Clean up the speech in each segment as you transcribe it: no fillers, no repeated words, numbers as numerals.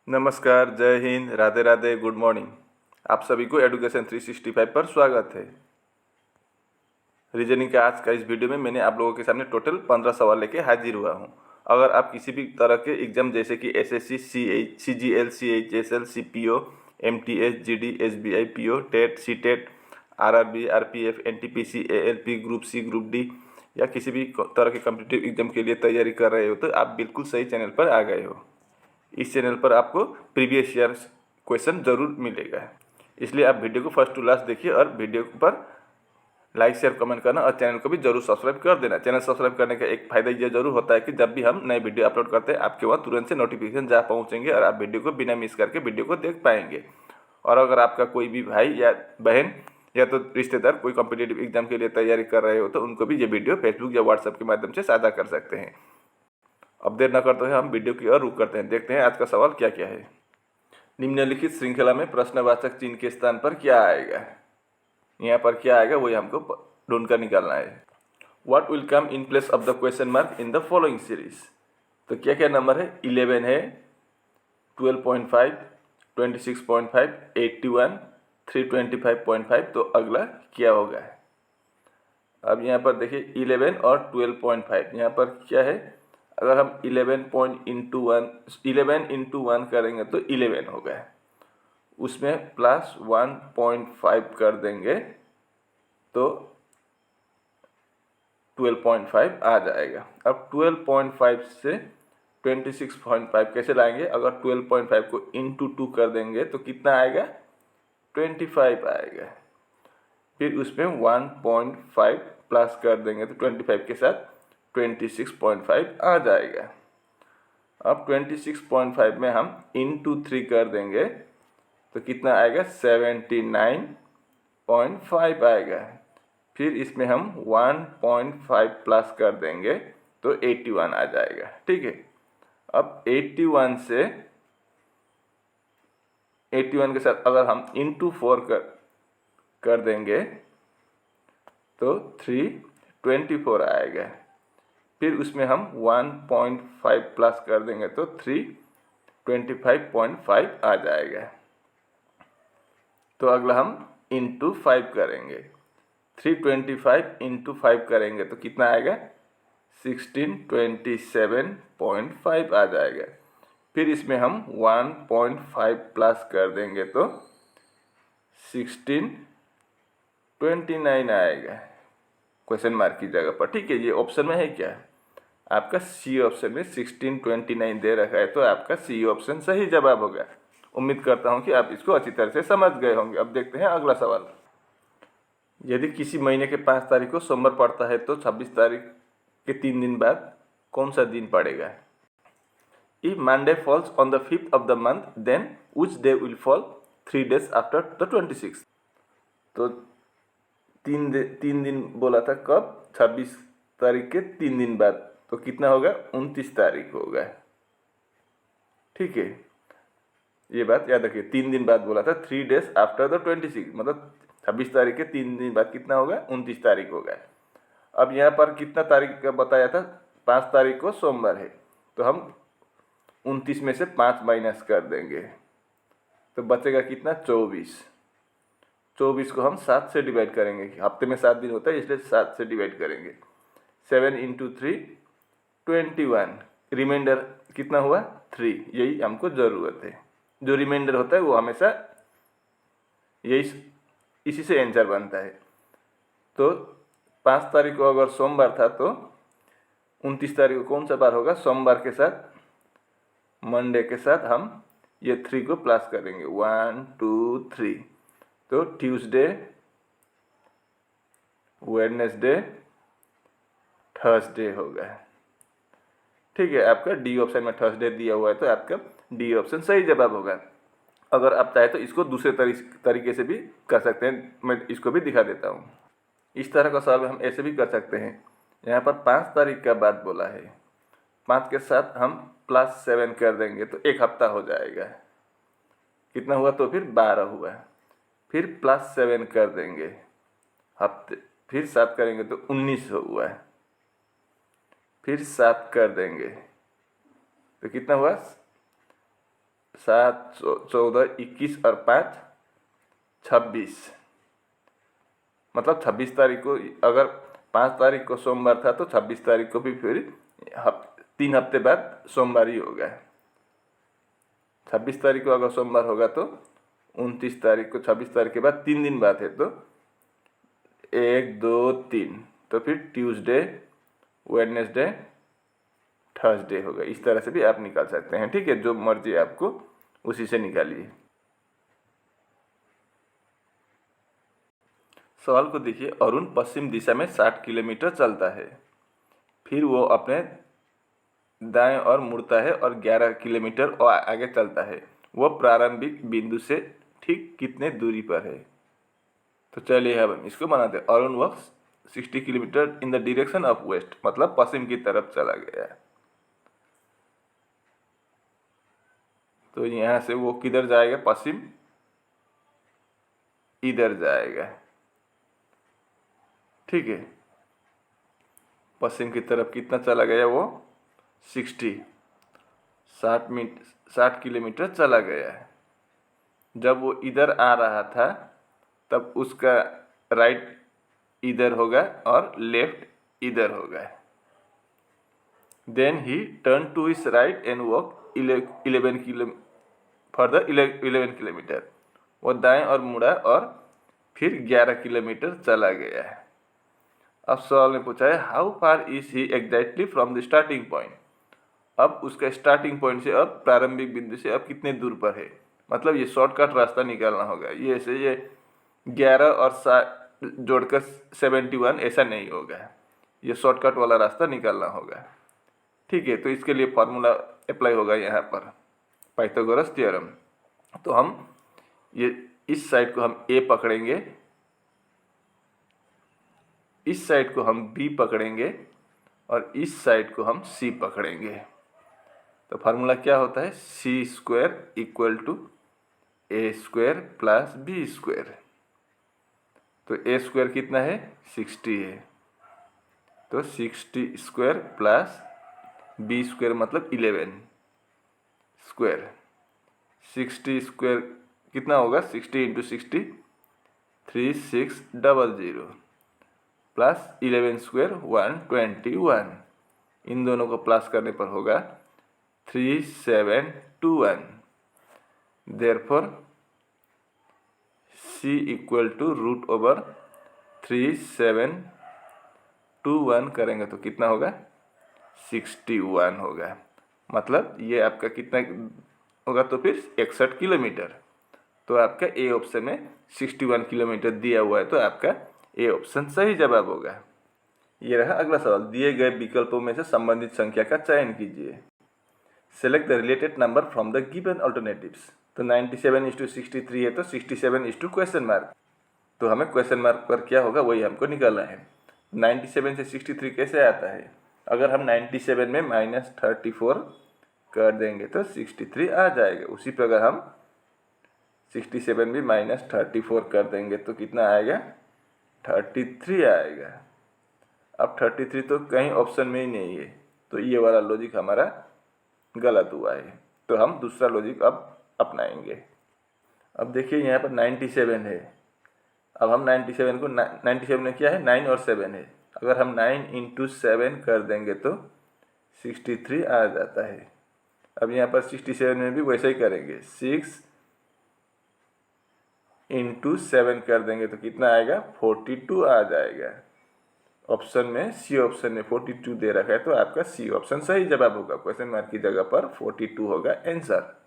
नमस्कार, जय Hind, Radhe Radhe, good morning. आप सभी को एडुकेशन 365 पर स्वागत है। रीजनिंग के आज का इस वीडियो में मैंने आप लोगों के सामने टोटल 15 सवाल लेके हाजिर हुआ हूँ। अगर आप किसी भी तरह के एग्जाम जैसे कि SSC, CGL, CHSL, CPO, MTS, GD, SBI, PO, TET, CTET, RRB, RPF, NTPC, ALP, group C, group D या किसी भी तरह के कॉम्पिटिटिव एग्जाम के लिए तैयारी कर रहे हो तो आप बिल्कुल सही चैनल पर आ गए हो। इस चैनल पर आपको प्रीवियस ईयर क्वेश्चन जरूर मिलेगा, इसलिए आप वीडियो को फर्स्ट टू लास्ट देखिए और वीडियो पर लाइक शेयर कमेंट करना और चैनल को भी जरूर सब्सक्राइब कर देना। चैनल सब्सक्राइब करने का एक फ़ायदा ये जरूर होता है कि जब भी हम नए वीडियो अपलोड करते हैं आपके वहाँ तुरंत से नोटिफिकेशन जा पहुँचेंगे और आप वीडियो को बिना मिस करके वीडियो को देख पाएंगे। और अगर आपका कोई भी भाई या बहन या तो रिश्तेदार कोई कॉम्पिटिटिव एग्जाम के लिए तैयारी कर रहे हो तो उनको भी ये वीडियो फेसबुक या व्हाट्सएप के माध्यम से साझा कर सकते हैं। अब देर न करते हुए हम वीडियो की ओर रुख करते हैं। देखते हैं आज का सवाल क्या क्या है। निम्नलिखित श्रृंखला में प्रश्नवाचक चिन्ह के स्थान पर क्या आएगा? यहाँ पर क्या आएगा वही हमको ढूंढ कर निकालना है। What will come in place of the question mark in the following series? तो क्या क्या नंबर है? 11 है, 12.5, 26.5, 81, 325.5। तो अगला क्या होगा? अब यहाँ पर देखिए 11 और 12.5, यहाँ पर क्या है? अगर हम 11 इंटू वन करेंगे तो 11 होगा, उसमें प्लस 1.5 कर देंगे तो 12.5 आ जाएगा। अब 12.5 से 26.5 कैसे लाएंगे? अगर 12.5 को इंटू 2 कर देंगे तो कितना आएगा? 25 आएगा। फिर उसमें 1.5 प्लस कर देंगे तो 25 के साथ 26.5 आ जाएगा। अब 26.5 में हम इंटू 3 कर देंगे तो कितना आएगा? 79.5 आएगा। फिर इसमें हम 1.5 प्लस कर देंगे तो 81 आ जाएगा। ठीक है। अब 81 के साथ अगर हम इंटू 4 कर देंगे तो 324 आएगा। फिर उसमें हम 1.5 प्लस कर देंगे तो 325.5 आ जाएगा। तो अगला हम इंटू 5 करेंगे, 325 इंटू 5 करेंगे तो कितना आएगा? 1627.5 आ जाएगा। फिर इसमें हम 1.5 प्लस कर देंगे तो 1629 आएगा क्वेश्चन मार्क की जगह पर। ठीक है, ये ऑप्शन में है क्या? आपका सी ऑप्शन में 1629 दे रखा है, तो आपका सी ऑप्शन सही जवाब होगा। उम्मीद करता हूँ कि आप इसको अच्छी तरह से समझ गए होंगे। अब देखते हैं अगला सवाल। यदि किसी महीने के 5 तारीख को सोमवार पड़ता है तो 26 तारीख के 3 दिन बाद कौन सा दिन पड़ेगा? If Monday falls on the 5th of the month, then which day will fall 3 days after the 26th? तो तीन दिन बोला था कब? 26 तारीख के 3 दिन बाद, तो कितना होगा? 29 तारीख होगा। ठीक है, ये बात याद रखिए। 3 दिन बाद बोला था, 3 days आफ्टर द 26, मतलब 26 तारीख के 3 दिन बाद कितना होगा? 29 तारीख होगा। अब यहाँ पर कितना तारीख का बताया था? 5 तारीख को सोमवार है, तो हम 29 में से 5 माइनस कर देंगे तो बचेगा कितना? 24। 24 को हम 7 से डिवाइड करेंगे, हफ्ते में 7 दिन होता है इसलिए 7 से डिवाइड करेंगे। 7 इंटू 3 21, रिमाइंडर कितना हुआ? 3। यही हमको ज़रूरत है। जो रिमाइंडर होता है वो हमेशा इसी से आंसर बनता है। तो 5 तारीख को अगर सोमवार था तो 29 तारीख को कौन सा बार होगा? सोमवार के साथ मंडे के साथ हम ये 3 को प्लस करेंगे, 1 2 3, तो ट्यूसडे, वेडनेसडे, थर्सडे होगा। ठीक है, आपका डी ऑप्शन में थर्सडे दिया हुआ है तो आपका डी ऑप्शन सही जवाब होगा। अगर आप चाहे तो इसको दूसरे तरीके से भी कर सकते हैं, मैं इसको भी दिखा देता हूँ। इस तरह का सवाल हम ऐसे भी कर सकते हैं। यहाँ पर 5 तारीख का बात बोला है, 5 के साथ हम +7 कर देंगे तो 1 हफ्ता हो जाएगा। कितना हुआ? तो फिर 12 हुआ। फिर +7 कर देंगे हफ्ते, फिर 7 करेंगे तो 19 हुआ। फिर 7 कर देंगे तो कितना हुआ? 7, 14, 21 और 5, 26। मतलब 26 तारीख को, अगर 5 तारीख को सोमवार था तो 26 तारीख को भी फिर 3 हफ्ते बाद सोमवार ही होगा। 26 तारीख को अगर सोमवार होगा तो 29 तारीख को, 26 तारीख के बाद 3 दिन बाद है तो 1, 2, 3, तो फिर ट्यूसडे, वेडनेसडे, थर्सडे होगा। इस तरह से भी आप निकाल सकते हैं। ठीक है, जो मर्जी आपको उसी से निकालिए। सवाल को देखिए, अरुण पश्चिम दिशा में 60 किलोमीटर चलता है, फिर वो अपने दाएं और मुड़ता है और 11 किलोमीटर और आगे चलता है। वो प्रारंभिक बिंदु से ठीक कितने दूरी पर है? तो चलिए अब हम इसको बनाते हैं। Arun walk 60 kilometre in the direction of west, मतलब पश्चिम की तरफ चला गया है। तो यहाँ से वो किधर जाएगा? पश्चिम, इधर जाएगा। ठीक है, पश्चिम की तरफ कितना चला गया वो? 60 किलोमीटर चला गया है। जब वो इधर आ रहा था तब उसका राइट इधर होगा और लेफ्ट इधर होगा। Then he turn to his right and walk 11 kilometre. वो दाएं और मुड़ा और फिर 11 किलोमीटर चला गया है। अब सवाल ने पूछा है how far is he exactly from the starting point. अब उसका स्टार्टिंग पॉइंट से, अब प्रारंभिक बिंदु से अब कितने दूर पर है। मतलब ये शॉर्टकट रास्ता निकालना होगा। ये ऐसे ये 11 और 7 जोड़कर 71 ऐसा नहीं होगा। ये शॉर्टकट वाला रास्ता निकालना होगा। ठीक है, तो इसके लिए फॉर्मूला अप्लाई होगा यहाँ पर, पाइथागोरस थ्योरम। तो हम ये इस साइड को हम ए पकड़ेंगे, इस साइड को हम बी पकड़ेंगे और इस साइड को हम सी पकड़ेंगे। तो फार्मूला क्या होता है? C square equal to a square plus b square. तो ए स्क्वायर कितना है? 60 है, तो 60 स्क्वायर प्लस बी स्क्वायर मतलब 11 स्क्वायर। 60 स्क्वायर कितना होगा? 60 इंटू 60 3600 प्लस 11 स्क्वायर 121। इन दोनों को प्लस करने पर होगा 3721। Therefore C equal to root over 3721 करेंगे तो कितना होगा? 61 होगा। मतलब ये आपका कितना होगा? तो फिर 61 किलोमीटर। तो आपका ए ऑप्शन में 61 किलोमीटर दिया हुआ है, तो आपका ए ऑप्शन सही जवाब होगा। ये रहा अगला सवाल। दिए गए विकल्पों में से संबंधित संख्या का चयन कीजिए। Select the related number from the given alternatives. तो 97:63 है, तो 67 क्वेश्चन मार्क। तो हमें क्वेश्चन मार्क पर क्या होगा वही हमको निकालना है। 97 से 63 कैसे आता है? अगर हम 97 में -34 कर देंगे तो 63 आ जाएगा। उसी प्रकार हम 67 भी -34 कर देंगे तो कितना आएगा? 33 आएगा। अब 33 तो कहीं ऑप्शन में ही नहीं है, तो ये वाला लॉजिक हमारा गलत हुआ है। तो हम दूसरा लॉजिक अब अपनाएंगे। अब देखिए यहाँ पर 97 है। अब हम 97 को 97 में क्या है? 9 और 7 है। अगर हम 9 इंटू 7 कर देंगे तो 63 आ जाता है। अब यहाँ पर 67 में भी वैसे ही करेंगे। 6 इंटू 7 कर देंगे तो कितना आएगा? 42 आ जाएगा। ऑप्शन में, सी ऑप्शन में 42 दे रखा है, तो आपका सी ऑप्शन सही जवाब होगा। क्वेश्चन मार्क की जगह पर 42 होगा आंसर।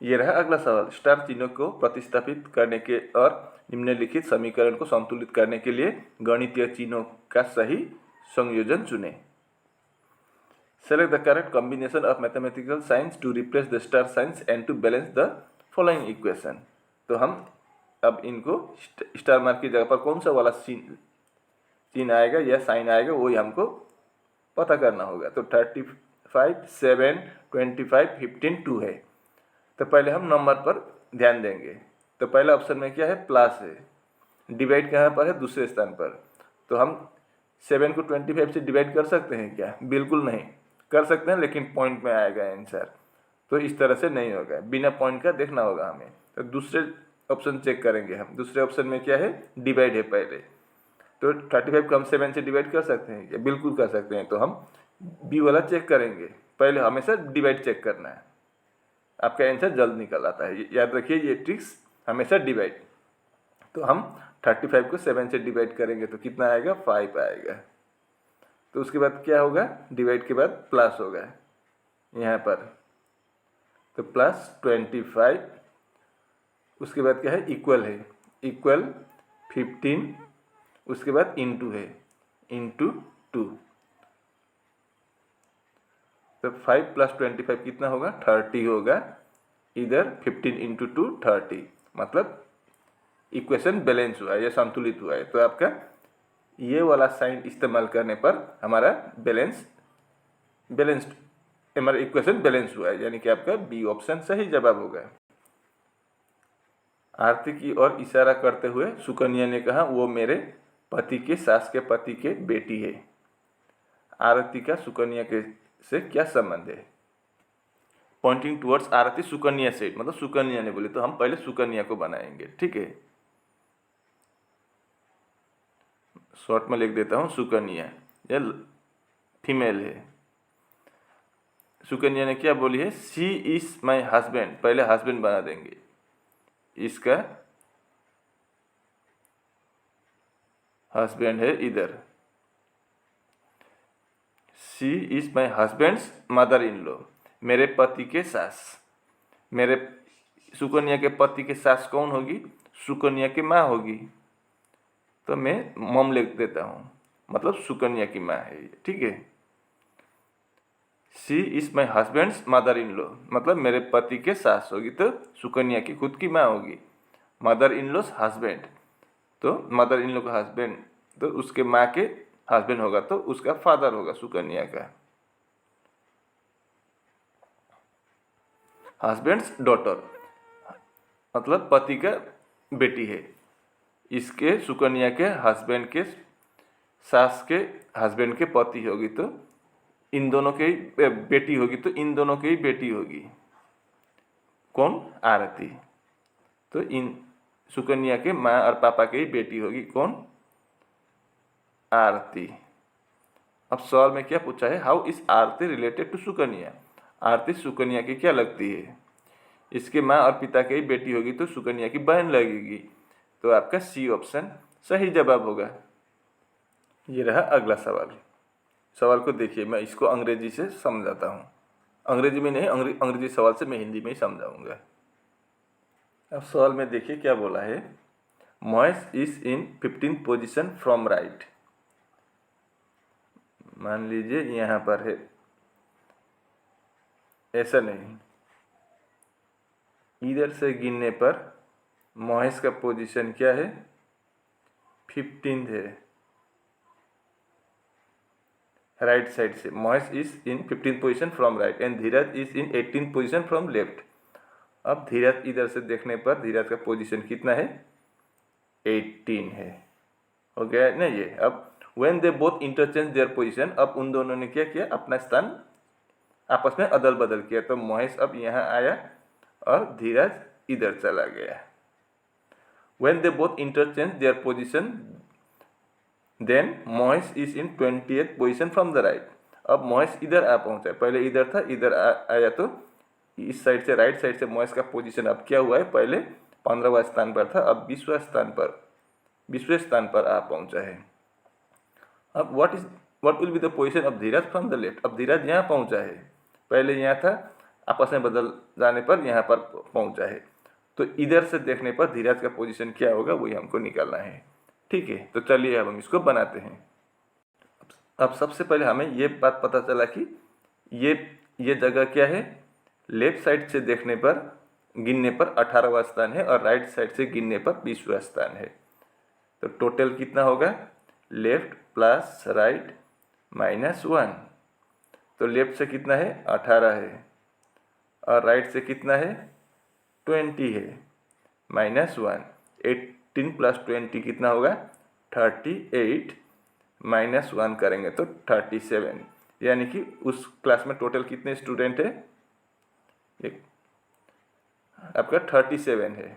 ये रहा अगला सवाल। स्टार चिन्हों को प्रतिस्थापित करने के और निम्नलिखित समीकरण को संतुलित करने के लिए गणितीय चिन्हों का सही संयोजन चुनें। Select the correct combination of mathematical science to replace the star science and to balance the following equation. तो हम अब इनको स्टार मार्क की जगह पर कौन सा वाला चिन्ह आएगा या साइन आएगा वही हमको पता करना होगा। तो 35, 7, 25, 15, 2 है। तो पहले हम नंबर पर ध्यान देंगे। तो पहला ऑप्शन में क्या है? प्लस है। डिवाइड कहाँ पर है? दूसरे स्थान पर। तो हम 7 को 25 से डिवाइड कर सकते हैं क्या? बिल्कुल नहीं कर सकते हैं, लेकिन पॉइंट में आएगा आंसर। तो इस तरह से नहीं होगा, बिना पॉइंट का देखना होगा हमें। तो दूसरे ऑप्शन चेक करेंगे हम। दूसरे ऑप्शन में क्या है, डिवाइड है पहले। तो 35 को हम 7 से डिवाइड कर सकते हैं क्या? बिल्कुल कर सकते हैं। तो हम बी वाला चेक करेंगे। पहले हमेशा डिवाइड चेक करना है, आपका आंसर जल्द निकल आता है। याद रखिए ये ट्रिक्स, हमेशा डिवाइड। तो हम 35 को 7 से डिवाइड करेंगे तो कितना आएगा, 5 आएगा। तो उसके बाद क्या होगा, डिवाइड के बाद प्लस होगा यहाँ पर, तो प्लस 25। उसके बाद क्या है, इक्वल है, इक्वल 15। उसके बाद इंटू है, इंटू 2। तो 5 + 25 कितना होगा, 30 होगा। इधर 15 इंटू 2 30, मतलब इक्वेशन बैलेंस हुआ है या संतुलित हुआ है। तो आपका ये वाला साइन इस्तेमाल करने पर हमारा बैलेंस्ड हमारा इक्वेशन बैलेंस हुआ है, यानी कि आपका बी ऑप्शन सही जवाब होगा। आरती की ओर इशारा करते हुए सुकन्या ने कहा, वो मेरे पति के सास के पति के बेटी है। आरती का सुकन्या के से क्या संबंध है? पॉइंटिंग टुवर्ड्स आरती सुकन्या से, मतलब सुकन्या ने बोले तो हम पहले सुकन्या को बनाएंगे, ठीक है। शॉर्ट में लिख देता हूँ सुकन्या, यह फीमेल है। सुकन्या ने क्या बोली है, शी इज माई हस्बैंड, पहले हस्बैंड बना देंगे। इसका हस्बैंड है इधर, she is my husband's mother in law, मेरे पति के सास। मेरे सुकन्या के पति के सास कौन होगी, सुकन्या की माँ होगी। तो मैं मम लिख देता हूँ, मतलब सुकन्या की माँ है, ठीक है। She is my husband's mother in law, मतलब मेरे पति के सास होगी, तो सुकन्या की खुद की माँ होगी। मदर इन लॉस हस्बैंड, तो मदर इन लॉ का हस्बैंड, तो उसके माँ के हस्बैंड होगा, तो उसका फादर होगा सुकन्या का। हस्बैंड्स डॉटर, मतलब पति का बेटी है। इसके सुकन्या के हस्बैंड के सास के हस्बैंड के पति होगी, तो इन दोनों के ही बेटी होगी, तो इन दोनों की ही बेटी होगी। कौन, आरती। तो इन सुकन्या के माँ और पापा की ही बेटी होगी, कौन, आरती। अब सवाल में क्या पूछा है, how is Aarti related to Sukanya. Aarti Sukanya की क्या लगती है? इसके माँ और पिता की ही बेटी होगी, तो सुकन्या की बहन लगेगी। तो आपका सी ऑप्शन सही जवाब होगा। ये रहा अगला सवाल। सवाल को देखिए, मैं इसको अंग्रेजी से समझाता हूँ। अंग्रेजी में नहीं, अंग्रेजी सवाल से मैं हिंदी में ही समझाऊंगा। अब सवाल में देखिए क्या बोला है, Moise is in 15th position from right. मान लीजिए यहाँ पर है, ऐसा नहीं, इधर से गिनने पर मॉइस का पोजीशन क्या है, 15th है। राइट साइड से Moise is in 15th position from right and Dheeraj is in 18th position from left. अब धीरज इधर से देखने पर धीरज का पोजीशन कितना है, 18 है। हो गया ना ये। अब when they both interchange their position, अब उन दोनों ने क्या किया, अपना स्थान आपस में अदल बदल किया। तो महेश अब यहाँ आया और धीरज इधर चला गया। When they both interchange their position then Mahesh is in 20th position from the right. अब महेश इधर आ पहुंचा, पहले इधर था, इधर आया, तो इस साइड से राइट साइड से महेश का पोजीशन अब क्या हुआ है, पहले 15वां स्थान पर था, अब 20वें स्थान पर आ पहुंचा है। अब what will be the position of Dheeraj from the left. अब धीरज यहाँ पहुंचा है, पहले यहाँ था, आपस में बदल जाने पर यहाँ पर पहुंचा है। तो इधर से देखने पर धीरज का पोजीशन क्या होगा, वही हमको निकालना है, ठीक है। तो चलिए अब हम इसको बनाते हैं। अब सबसे पहले हमें ये बात पता चला कि ये जगह क्या है, लेफ्ट साइड से देखने पर गिनने पर 18वां स्थान है और राइट साइड से गिनने पर 20वां स्थान है। तो टोटल कितना होगा, लेफ्ट प्लस राइट -1। तो लेफ्ट से कितना है, 18 है, और राइट से कितना है, 20 है, -1। 18 + 20 कितना होगा, 38, -1 करेंगे तो 37। यानी कि उस क्लास में टोटल कितने स्टूडेंट है, ये आपका 37 है।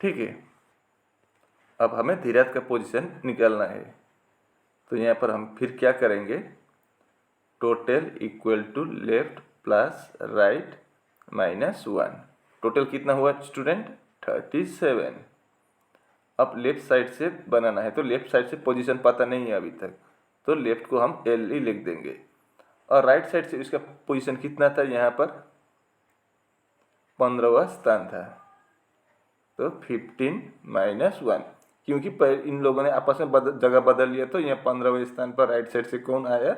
ठीक है, अब हमें धीरज का पोजीशन निकालना है। तो यहाँ पर हम फिर क्या करेंगे, total equal to left plus right -1। Total कितना हुआ स्टूडेंट, 37। अब लेफ्ट साइड से बनाना है, तो लेफ्ट साइड से पोजीशन पता नहीं है अभी तक, तो लेफ्ट को हम एल ही लिख देंगे। और राइट साइड से इसका पोजीशन कितना था, यहाँ पर 15वां स्थान था, तो 15 - 1। क्योंकि इन लोगों ने आपस में जगह बदल लिया, तो यहाँ 15वें स्थान पर राइट साइड से कौन आया,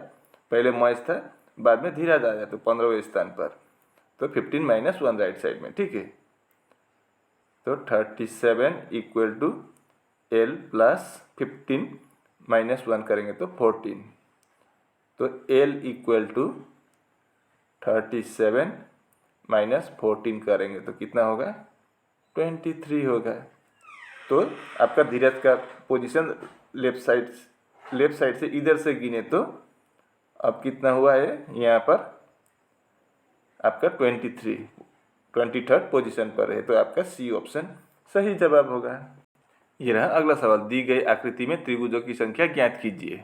पहले महेश था, बाद में धीरज आया, तो 15वें स्थान पर, तो 15 - 1 राइट साइड में। ठीक है, तो 37 इक्वल टू एल प्लस 15 -1 करेंगे तो 14। तो एल इक्वल टू 37 - 14 करेंगे तो कितना होगा, 23 होगा। तो आपका धीरज का पोजीशन लेफ्ट साइड से इधर से गिने तो अब कितना हुआ है, यहाँ पर आपका 23rd पोजीशन पर है, तो आपका सी ऑप्शन सही जवाब होगा। ये रहा अगला सवाल, दी गई आकृति में त्रिभुजों की संख्या ज्ञात कीजिए।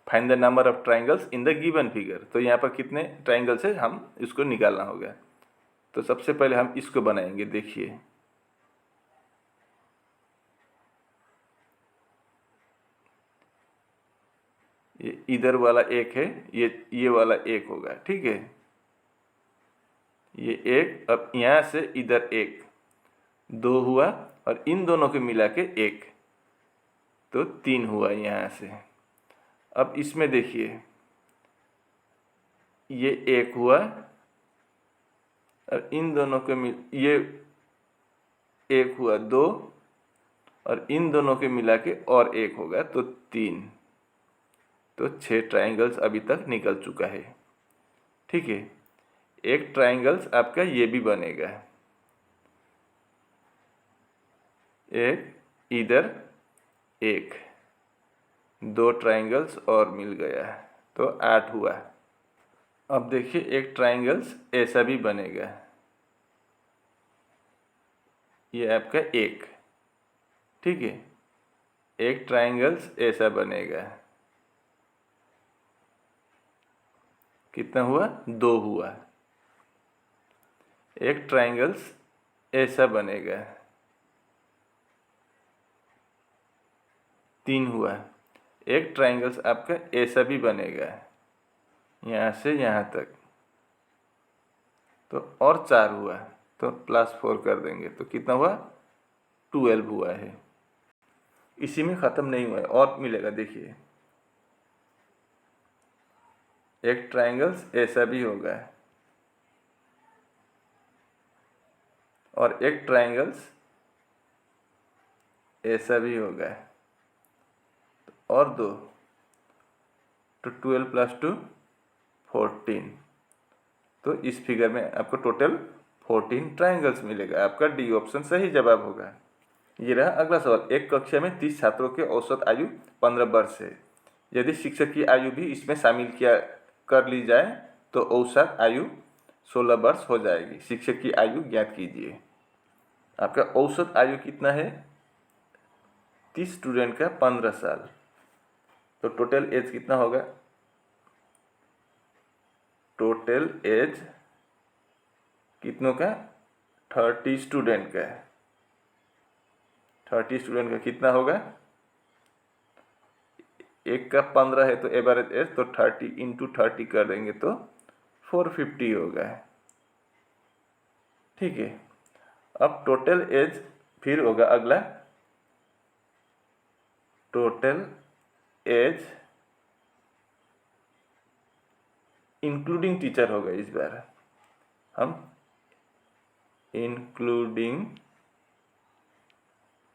Find the number of triangles in the given figure. तो यहाँ पर कितने ट्राइंगल्स है, हम इसको निकालना होगा। तो सबसे पहले हम इसको बनाएंगे, देखिए ये इधर वाला एक है, ये वाला एक होगा। ठीक है, ये एक, अब यहाँ से इधर एक, 2 हुआ, और इन दोनों को मिला के 1, तो 3 हुआ यहाँ से। अब इसमें देखिए ये 1 हुआ, और इन दोनों को ये 1 हुआ 2, और इन दोनों के मिला के और 1 होगा, तो 3। तो 6 ट्राइंगल्स अभी तक निकल चुका है। ठीक है, एक ट्राइंगल्स आपका ये भी बनेगा, एक इधर एक, 2 ट्राइंगल्स और मिल गया, तो 8 हुआ। अब देखिए एक ट्राइंगल्स ऐसा भी बनेगा, ये आपका 1। ठीक है, एक ट्राइंगल्स ऐसा बनेगा, कितना हुआ, 2 हुआ। एक ट्राइंगल्स ऐसा बनेगा, 3 हुआ। एक ट्राइंगल्स आपका ऐसा भी बनेगा, यहाँ से यहाँ तक, तो और 4 हुआ, तो +4 कर देंगे, तो कितना हुआ, 12 हुआ है। इसी में ख़त्म नहीं हुआ है, और मिलेगा। देखिए एक ट्राइंगल्स ऐसा भी होगा, और एक ट्राइंगल्स ऐसा भी होगा, और 2, तो 12 + 2 14। तो इस फिगर में आपको टोटल 14 ट्राइंगल्स मिलेगा। आपका डी ऑप्शन सही जवाब होगा। ये रहा अगला सवाल, एक कक्षा में 30 छात्रों के औसत आयु 15 वर्ष है। यदि शिक्षक की आयु भी इसमें शामिल कर ली जाए तो औसत आयु 16 वर्ष हो जाएगी। शिक्षक की आयु ज्ञात कीजिए। आपका औसत आयु कितना है, 30 स्टूडेंट का 15 साल, तो टोटल एज कितना होगा, टोटल एज कितनों का, 30 स्टूडेंट का, 30 स्टूडेंट का कितना होगा, एक का 15 है, तो एवरेज एज, तो 30 × 30 कर देंगे तो 450 होगा। ठीक है, अब टोटल एज फिर होगा अगला, टोटल एज इंक्लूडिंग टीचर होगा। इस बार हम इंक्लूडिंग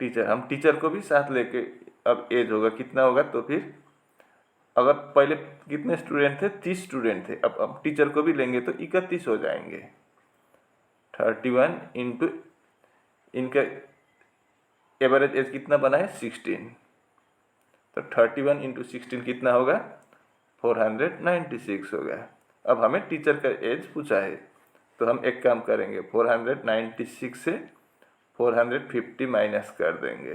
टीचर, हम टीचर को भी साथ लेके अब एज होगा कितना होगा, तो फिर अगर पहले कितने स्टूडेंट थे, 30 स्टूडेंट थे, अब हम टीचर को भी लेंगे तो 31 हो जाएंगे। 31 इंटू इनका एवरेज एज कितना बना है, 16, तो 31 × 16 कितना होगा, 496 होगा। अब हमें टीचर का एज पूछा है, तो हम एक काम करेंगे, 496 से 450 माइनस कर देंगे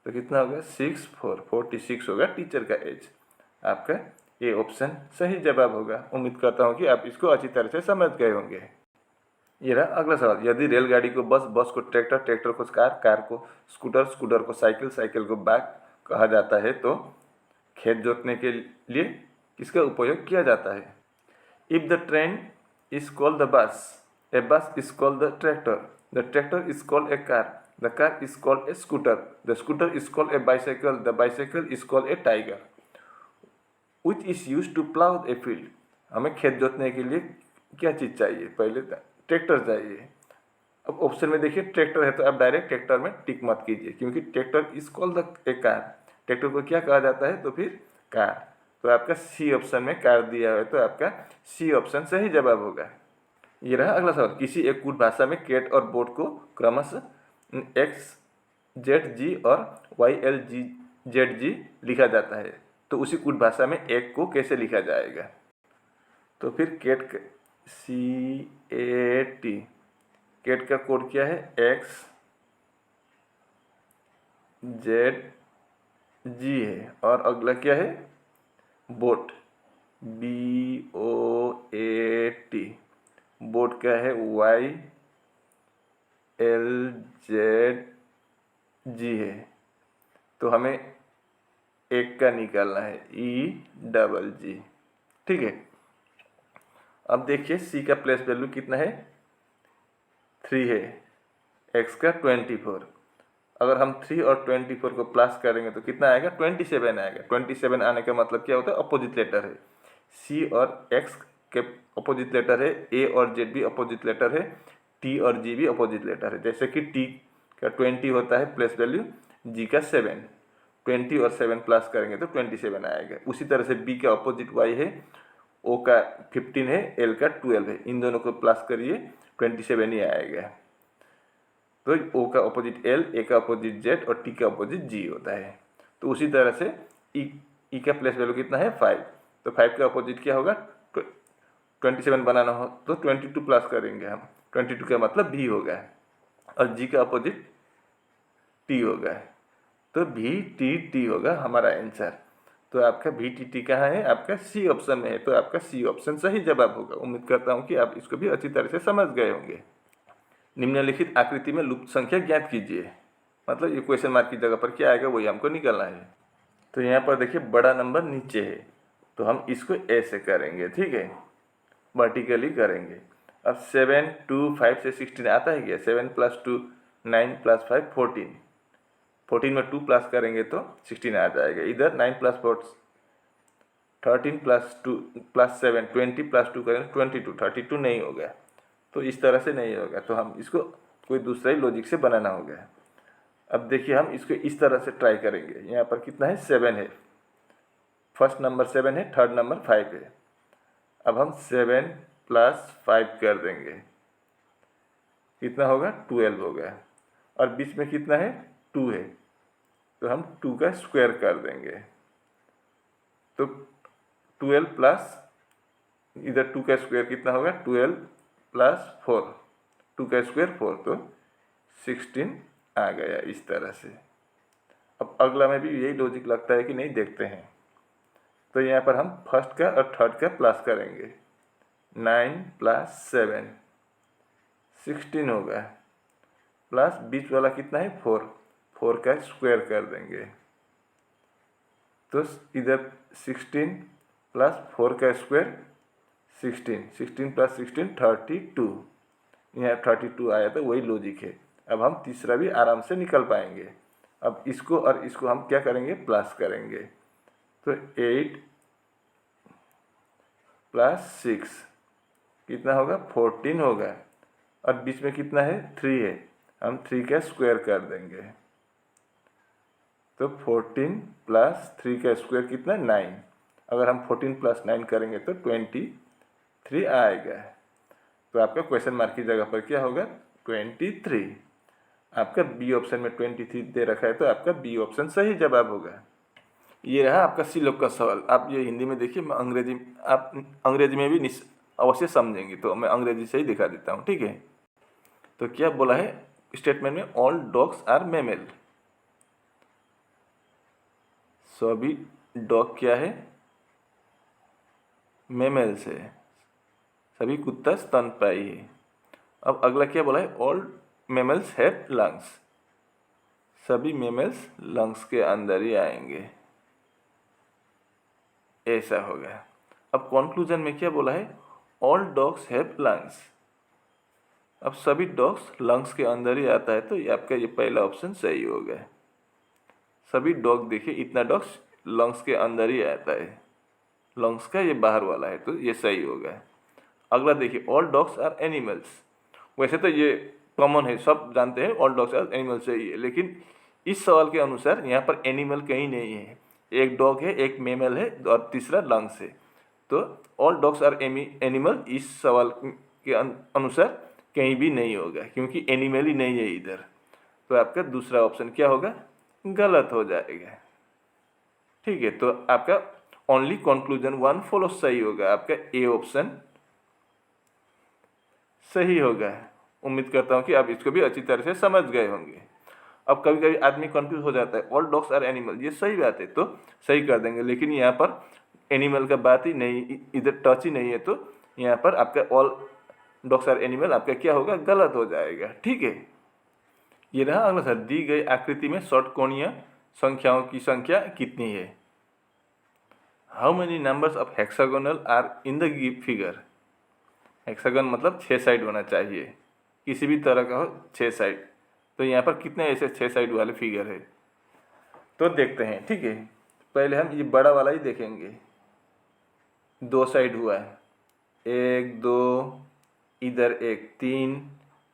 तो कितना होगा, 46 होगा टीचर का एज। आपका ये ऑप्शन सही जवाब होगा। उम्मीद करता हूँ कि आप इसको अच्छी तरह से समझ गए होंगे। ये रहा अगला सवाल, यदि रेलगाड़ी को बस, बस को ट्रैक्टर, ट्रैक्टर को कार, कार को स्कूटर, स्कूटर को साइकिल, साइकिल को बाइक कहा जाता है तो खेत जोतने के लिए किसका उपयोग किया जाता है? If the train is called the bus, a bus is called the tractor is called a car, the car is called a scooter, the scooter is called a bicycle, the bicycle is called a tiger, which is use to plough a field. हमें खेत जोतने के लिए क्या चीज़ चाहिए? पहले tractor चाहिए। अब ऑप्शन में देखिए ट्रैक्टर है तो आप डायरेक्ट ट्रैक्टर में टिक मत कीजिए, क्योंकि tractor is called the A car. Tractor को क्या कहा जाता है? तो फिर कार। तो आपका सी ऑप्शन में कार दिया है तो आपका सी ऑप्शन सही जवाब होगा। ये रहा अगला सवाल, किसी एक कूट भाषा में कैट और बोट को क्रमशः एक्स जेड जी और वाई एल जी जेड जी लिखा जाता है, तो उसी कूट भाषा में एक को कैसे लिखा जाएगा? तो फिर कैट CAT, कैट का कोड क्या है? एक्स जेड जी है। और अगला क्या है? Boat, BOAT। बोट क्या है? YLZG है। तो हमें एक का निकालना है, EGG। ठीक है। अब देखिए सी का प्लेस वैल्यू कितना है? 3 है, एक्स का 24। अगर हम 3 और 24 को प्लस करेंगे तो कितना आएगा? 27 आएगा। 27 आने का मतलब क्या होता है? अपोजिट लेटर है। सी और एक्स के अपोजिट लेटर है, ए और जेड भी अपोजिट लेटर है, टी और जी भी अपोजिट लेटर है। जैसे कि टी का 20 होता है प्लेस वैल्यू, जी का 7। 20 और 7 प्लस करेंगे तो 27 आएगा। उसी तरह से बी का अपोजिट वाई है, ओ का 15 है, एल का 12 है। इन दोनों को प्लस करिए 27 ही आएगा। तो ओ का अपोजिट एल, ए का अपोजिट जेड और टी का अपोजिट जी होता है। तो उसी तरह से ई का प्लेस वैल्यू कितना है? 5। तो 5 का अपोजिट क्या होगा? 27 बनाना हो तो 22 प्लस करेंगे हम। 22 का मतलब भी होगा और जी का अपोजिट टी होगा, तो VTT होगा हमारा आंसर। तो आपका VTT कहाँ है? आपका सी ऑप्शन में है। तो आपका सी ऑप्शन सही जवाब होगा। उम्मीद करता हूँ कि आप इसको भी अच्छी तरह से समझ गए होंगे। निम्नलिखित आकृति में लुप्त संख्या ज्ञात कीजिए। मतलब ये क्वेश्चन मार्क की जगह पर क्या आएगा वही हमको निकालना है। तो यहाँ पर देखिए बड़ा नंबर नीचे है तो हम इसको ऐसे करेंगे, ठीक है, वर्टिकली करेंगे। अब 7, 2, 5 से 16 आता है क्या? 7 + 2 9 + 5 14। 14 में 2 प्लस करेंगे तो 16 आ जाएगा। इधर 9 + 4 13 + 2 + 7 20 + 2 करेंगे 22। 32 नहीं होगा, तो इस तरह से नहीं होगा। तो हम इसको कोई दूसरा ही लॉजिक से बनाना होगा। अब देखिए हम इसको इस तरह से ट्राई करेंगे। यहाँ पर कितना है? 7 है। फर्स्ट नंबर 7 है, थर्ड नंबर 5 है। अब हम 7 + 5 कर देंगे, कितना होगा? 12 होगा। और बीच में कितना है? 2 है, तो हम 2 का स्क्वायर कर देंगे। तो 12 प्लस इधर 2 का स्क्वायर कितना होगा? 12 + 4, 2 का स्क्वायर 4, तो 16 आ गया इस तरह से। अब अगला में भी यही लॉजिक लगता है कि नहीं, देखते हैं। तो यहाँ पर हम फर्स्ट का और थर्ड का प्लस करेंगे। 9 + 7 16 होगा, प्लस बीच वाला कितना है? 4, 4 का स्क्वायर कर देंगे। तो इधर 16 + 4 का स्क्वायर 16, 16 + 16 32। यहाँ 32 आया तो वही लॉजिक है। अब हम तीसरा भी आराम से निकल पाएंगे। अब इसको और इसको हम क्या करेंगे? प्लस करेंगे। तो 8 + 6 कितना होगा? 14 होगा। और बीच में कितना है? 3 है, हम 3 का स्क्वायर कर देंगे। तो 14 + 3 का स्क्वायर कितना? 9। अगर हम 14 + 9 करेंगे तो 23 आएगा। तो आपका क्वेश्चन मार्क की जगह पर क्या होगा? 23। आपका बी ऑप्शन में 23 दे रखा है तो आपका बी ऑप्शन सही जवाब होगा। ये रहा आपका सी लोग का सवाल। आप ये हिंदी में देखिए, आप अंग्रेजी में भी अवश्य समझेंगे। तो मैं अंग्रेजी से ही दिखा देता हूँ, ठीक है। तो क्या बोला है स्टेटमेंट में, ऑल डॉग्स आर मेमल। सभी डॉग क्या है, मेमल्स है, सभी कुत्ता स्तनपायी है। अब अगला क्या बोला है, ऑल मेमल्स हैव लंग्स। सभी मेमल्स लंग्स के अंदर ही आएंगे, ऐसा होगा। अब कॉन्क्लूजन में क्या बोला है, ऑल डॉग्स हैव लंग्स। अब सभी डॉग्स लंग्स के अंदर ही आता है, तो ये आपका ये पहला ऑप्शन सही होगा। सभी डॉग देखिए, इतना डॉग्स लंग्स के अंदर ही आता है, लंग्स का ये बाहर वाला है, तो ये सही होगा। अगला देखिए, ऑल डॉग्स आर एनिमल्स। वैसे तो ये कॉमन है, सब जानते हैं ऑल डॉग्स आर एनिमल्स सही है, लेकिन इस सवाल के अनुसार यहाँ पर एनिमल कहीं नहीं है। एक डॉग है, एक मेमल है और तीसरा लंग्स है। तो ऑल डॉग्स आर एनिमल इस सवाल के अनुसार कहीं भी नहीं होगा, क्योंकि एनिमल ही नहीं है इधर। तो आपका दूसरा ऑप्शन क्या होगा, गलत हो जाएगा, ठीक है। तो आपका ओनली कंक्लूजन 1 फॉलो सही होगा, आपका ए ऑप्शन सही होगा। उम्मीद करता हूँ कि आप इसको भी अच्छी तरह से समझ गए होंगे। अब कभी कभी आदमी कंफ्यूज हो जाता है, ऑल डॉग्स आर एनिमल, ये सही बात है तो सही कर देंगे, लेकिन यहाँ पर एनिमल का बात ही नहीं, इधर टच ही नहीं है, तो यहाँ पर आपका ऑल डॉग्स आर एनिमल आपका क्या होगा, गलत हो जाएगा, ठीक है। ये रहा अगला सर, दी गई आकृति में षटकोणीय संख्याओं की संख्या कितनी है। How many numbers of hexagonal are in the figure. Hexagon मतलब 6 साइड होना चाहिए, किसी भी तरह का हो 6 साइड। तो यहाँ पर कितने ऐसे 6 साइड वाले फिगर है, तो देखते हैं, ठीक है। पहले हम ये बड़ा वाला ही देखेंगे। 2 साइड हुआ है, 1 2, इधर एक 3,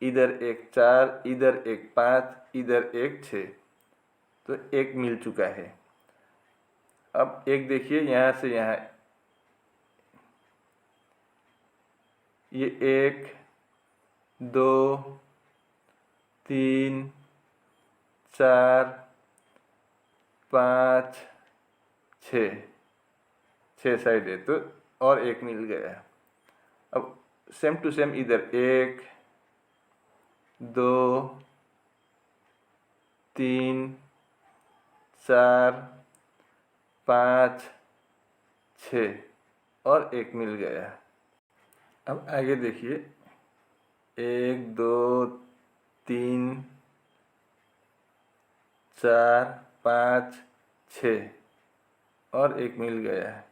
इधर एक 4, इधर एक 5, इधर एक 6, तो एक मिल चुका है। अब एक देखिए यहाँ से यहाँ, ये 1 2 3 4 5 6 साइड है, तो और एक मिल गया। अब सेम टू सेम इधर 1 2 3 4 5 6 और एक मिल गया। अब आगे देखिए, 1 2 3 4 5 6 और एक मिल गया।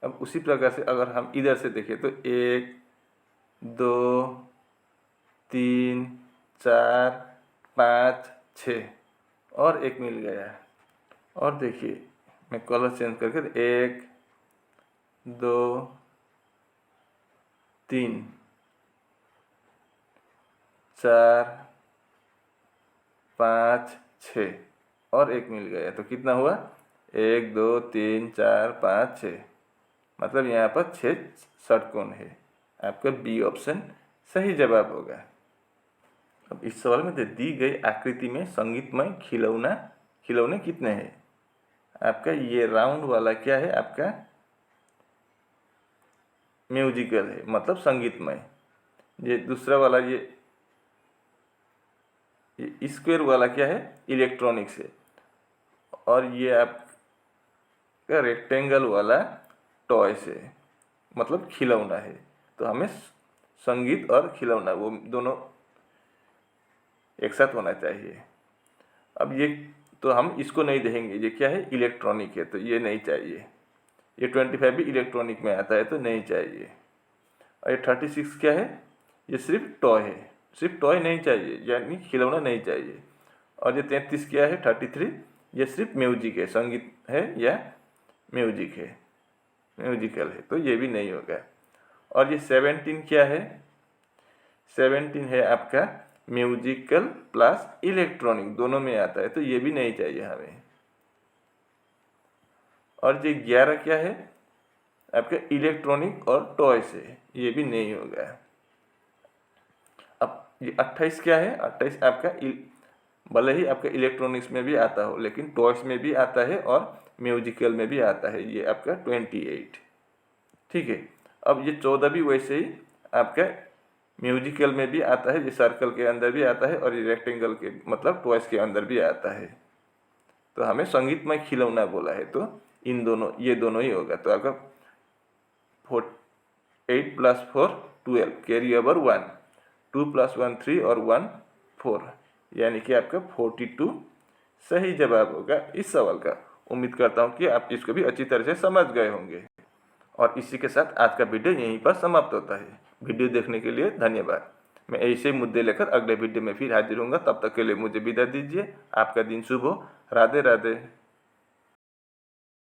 अब उसी प्रकार से अगर हम इधर से देखें तो 1 2 3 4 5 6 और एक मिल गया। और देखिए मैं कलर चेंज करके 1 2 3 4 5 6 और एक मिल गया, तो कितना हुआ, 1 2 3 4 5 6, मतलब यहाँ पर 6 षटकोण है। आपका बी ऑप्शन सही जवाब होगा। अब इस सवाल में दी गई आकृति में संगीतमय खिलौने कितने हैं। आपका ये राउंड वाला क्या है, आपका म्यूजिकल है, मतलब संगीतमय। ये दूसरा वाला ये स्क्वायर वाला क्या है, इलेक्ट्रॉनिक्स है। और ये आपका रेक्टेंगल वाला टॉयस है, मतलब खिलौना है। तो हमें संगीत और खिलौना वो दोनों एक साथ होना चाहिए। अब ये तो हम इसको नहीं देखेंगे, ये क्या है, इलेक्ट्रॉनिक है, तो ये नहीं चाहिए। ये 25 भी इलेक्ट्रॉनिक में आता है, तो नहीं चाहिए। और ये 36 क्या है, ये सिर्फ टॉय है, सिर्फ टॉय नहीं चाहिए, यानी खिलौना नहीं चाहिए। और ये 33 क्या है, 33, ये सिर्फ म्यूजिक है, संगीत है या म्यूजिक है, म्यूजिकल है, तो ये भी नहीं होगा। और ये 17 क्या है, 17 है आपका म्यूजिकल प्लस इलेक्ट्रॉनिक, दोनों में आता है, तो ये भी नहीं चाहिए हमें। और ये 11 क्या है, आपका इलेक्ट्रॉनिक और टॉयस है, ये भी नहीं होगा। अब ये 28 क्या है, 28 आपका भले ही आपका इलेक्ट्रॉनिक्स में भी आता हो, लेकिन टॉयस में भी आता है और म्यूजिकल में भी आता है, ये आपका 28, ठीक है। अब ये 14 भी वैसे ही आपके म्यूजिकल में भी आता है, ये सर्कल के अंदर भी आता है और ये रेक्टेंगल के मतलब टॉयस के अंदर भी आता है। तो हमें संगीतमय खिलौना बोला है तो इन दोनों, ये दोनों ही होगा। तो आपका 8 + 4 12 कैरी ओवर 1, 2 + 1 3 और 1 4, यानी कि आपका 42 सही जवाब होगा इस सवाल का। उम्मीद करता हूँ कि आप इसको भी अच्छी तरह से समझ गए होंगे। और इसी के साथ आज का वीडियो यहीं पर समाप्त होता है। वीडियो देखने के लिए धन्यवाद। मैं ऐसे मुद्दे लेकर अगले वीडियो में फिर हाजिर होऊंगा। तब तक के लिए मुझे विदा दीजिए। आपका दिन शुभ हो। राधे राधे।